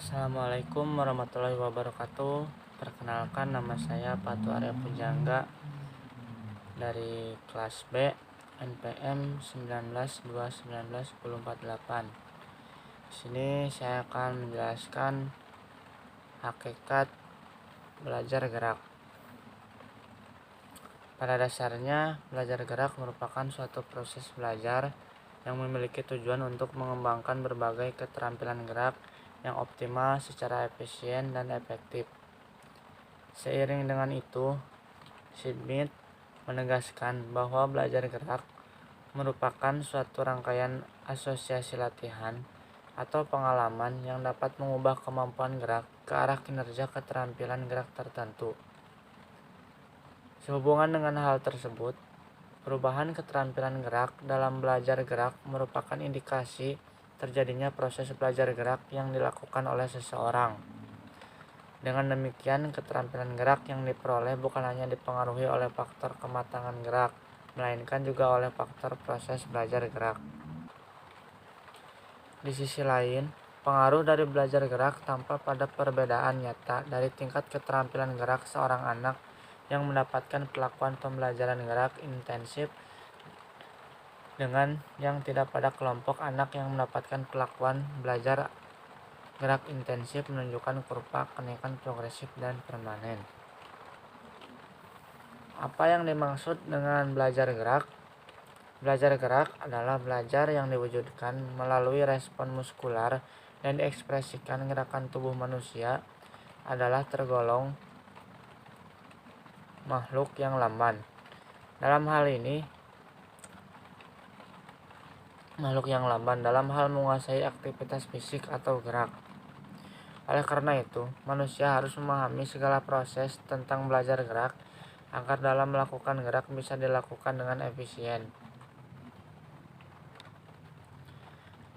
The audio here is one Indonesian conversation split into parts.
Assalamualaikum warahmatullahi wabarakatuh. Perkenalkan, nama saya Patu Arya Pujangga dari kelas B NPM 19 2 19 1048. Di sini saya akan menjelaskan hakikat belajar gerak. Pada dasarnya, belajar gerak merupakan suatu proses belajar yang memiliki tujuan untuk mengembangkan berbagai keterampilan gerak yang optimal secara efisien dan efektif. Seiring dengan itu, Smith menegaskan bahwa belajar gerak merupakan suatu rangkaian asosiasi latihan atau pengalaman yang dapat mengubah kemampuan gerak ke arah kinerja keterampilan gerak tertentu. Sehubungan dengan hal tersebut, perubahan keterampilan gerak dalam belajar gerak merupakan indikasi terjadinya proses belajar gerak yang dilakukan oleh seseorang. Dengan demikian, keterampilan gerak yang diperoleh bukan hanya dipengaruhi oleh faktor kematangan gerak, melainkan juga oleh faktor proses belajar gerak. Di sisi lain, pengaruh dari belajar gerak tampak pada perbedaan nyata dari tingkat keterampilan gerak seorang anak yang mendapatkan perlakuan pembelajaran gerak intensif dengan yang tidak pada kelompok anak yang mendapatkan perlakuan belajar gerak intensif menunjukkan kurva kenaikan progresif dan permanen. Apa yang dimaksud dengan belajar gerak? Belajar gerak adalah belajar yang diwujudkan melalui respon muskular dan diekspresikan gerakan tubuh manusia adalah tergolong makhluk yang lamban. Dalam hal menguasai aktivitas fisik atau gerak. Oleh karena itu, manusia harus memahami segala proses tentang belajar gerak agar dalam melakukan gerak bisa dilakukan dengan efisien.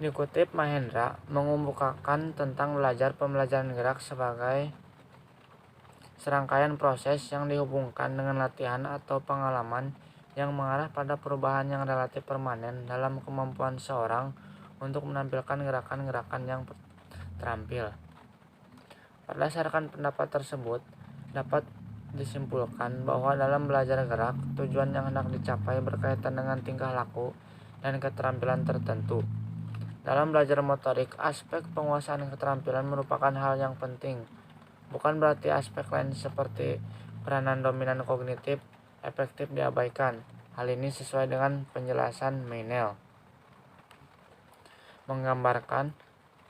Dikutip, Mahendra mengemukakan tentang pembelajaran gerak sebagai serangkaian proses yang dihubungkan dengan latihan atau pengalaman yang mengarah pada perubahan yang relatif permanen dalam kemampuan seorang untuk menampilkan gerakan-gerakan yang terampil. Berdasarkan pendapat tersebut, dapat disimpulkan bahwa dalam belajar gerak, tujuan yang hendak dicapai berkaitan dengan tingkah laku dan keterampilan tertentu. Dalam belajar motorik, aspek penguasaan keterampilan merupakan hal yang penting. Bukan berarti aspek lain seperti peranan dominan kognitif efektif diabaikan. Hal ini sesuai dengan penjelasan Meinel. Menggambarkan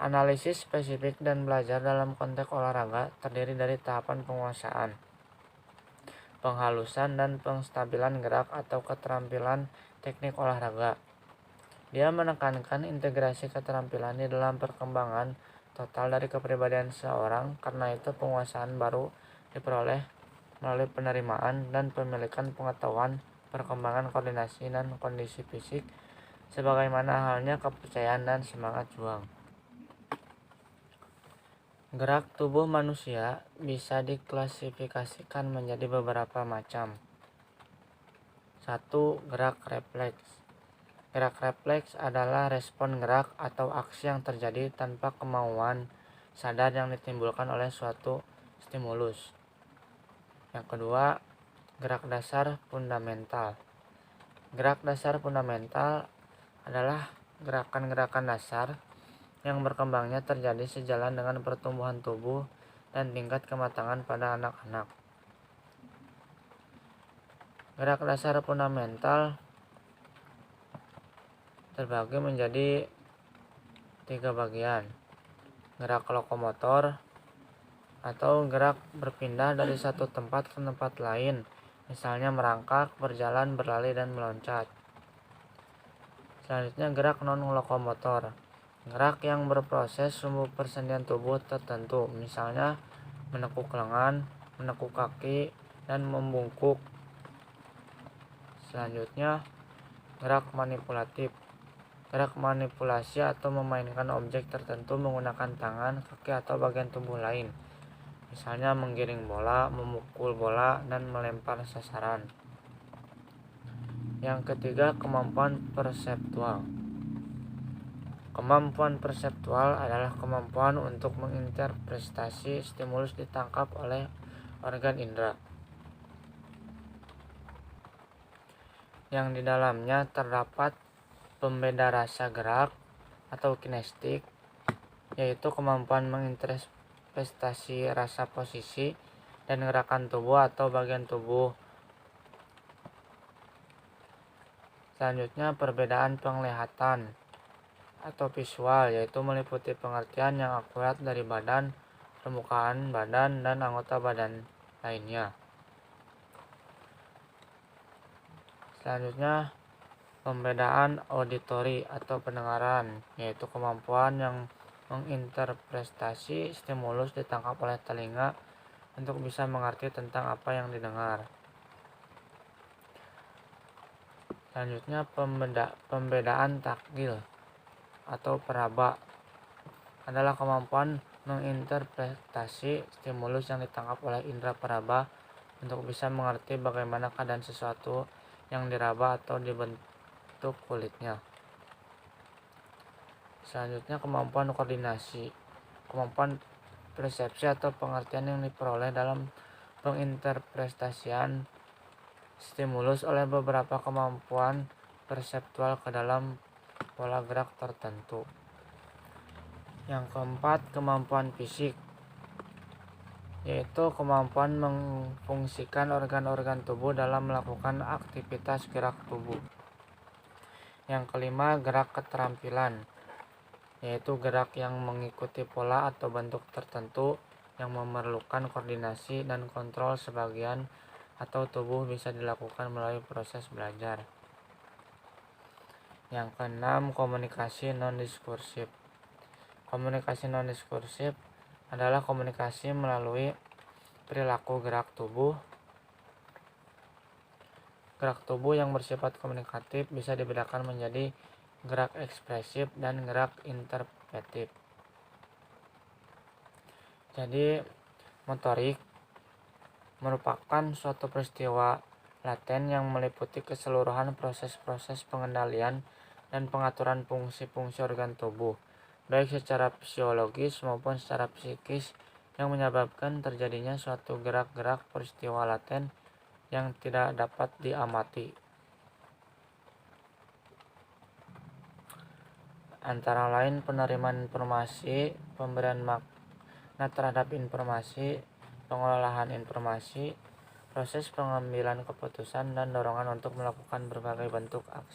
analisis spesifik dan belajar dalam konteks olahraga terdiri dari tahapan penguasaan, penghalusan, dan penstabilan gerak atau keterampilan teknik olahraga. Dia menekankan integrasi keterampilan di dalam perkembangan total dari kepribadian seorang. Karena itu, penguasaan baru diperoleh melalui penerimaan dan pemilikan pengetahuan, perkembangan koordinasi dan kondisi fisik, sebagaimana halnya kepercayaan dan semangat juang. Gerak tubuh manusia bisa diklasifikasikan menjadi beberapa macam. 1. Gerak refleks. Gerak refleks adalah respon gerak atau aksi yang terjadi tanpa kemauan sadar yang ditimbulkan oleh suatu stimulus. Yang kedua, gerak dasar fundamental. Gerak dasar fundamental adalah gerakan-gerakan dasar yang berkembangnya terjadi sejalan dengan pertumbuhan tubuh dan tingkat kematangan pada anak-anak. Gerak dasar fundamental terbagi menjadi 3 bagian. Gerak lokomotor atau gerak berpindah dari satu tempat ke tempat lain, misalnya merangkak, berjalan, berlari, dan meloncat. Selanjutnya, gerak non-lokomotor. Gerak yang berproses sumbu persendian tubuh tertentu, misalnya menekuk lengan, menekuk kaki, dan membungkuk. Selanjutnya, gerak manipulatif. Gerak manipulasi atau memainkan objek tertentu menggunakan tangan, kaki, atau bagian tubuh lain, misalnya menggiring bola, memukul bola, dan melempar sasaran. Yang ketiga, kemampuan perseptual. Kemampuan perseptual adalah kemampuan untuk menginterpretasi stimulus ditangkap oleh organ indera, yang di dalamnya terdapat pembeda rasa gerak atau kinestetik, yaitu kemampuan menginterpretasi rasa posisi dan gerakan tubuh atau bagian tubuh. Selanjutnya, perbedaan penglihatan atau visual, yaitu meliputi pengertian yang akurat dari badan, permukaan badan, dan anggota badan lainnya. Selanjutnya, pembedaan auditori atau pendengaran, yaitu kemampuan yang menginterpretasi stimulus ditangkap oleh telinga untuk bisa mengerti tentang apa yang didengar. Selanjutnya, pembedaan taktil atau peraba adalah kemampuan menginterpretasi stimulus yang ditangkap oleh indera peraba untuk bisa mengerti bagaimana keadaan sesuatu yang diraba atau dibentuk kulitnya. Selanjutnya, kemampuan koordinasi, kemampuan persepsi atau pengertian yang diperoleh dalam penginterpretasian stimulus oleh beberapa kemampuan perseptual ke dalam pola gerak tertentu. Yang keempat, kemampuan fisik, yaitu kemampuan memfungsikan organ-organ tubuh dalam melakukan aktivitas gerak tubuh. Yang kelima, gerak keterampilan, yaitu gerak yang mengikuti pola atau bentuk tertentu yang memerlukan koordinasi dan kontrol sebagian atau tubuh bisa dilakukan melalui proses belajar. Yang keenam, komunikasi non-diskursif. Komunikasi non-diskursif adalah komunikasi melalui perilaku gerak tubuh. Gerak tubuh yang bersifat komunikatif bisa dibedakan menjadi gerak ekspresif dan gerak interpretif. Jadi, motorik merupakan suatu peristiwa laten yang meliputi keseluruhan proses-proses pengendalian dan pengaturan fungsi-fungsi organ tubuh, baik secara fisiologis maupun secara psikis, yang menyebabkan terjadinya suatu gerak-gerak peristiwa laten yang tidak dapat diamati. Antara lain penerimaan informasi, pemberian makna terhadap informasi, pengolahan informasi, proses pengambilan keputusan, dan dorongan untuk melakukan berbagai bentuk aksi.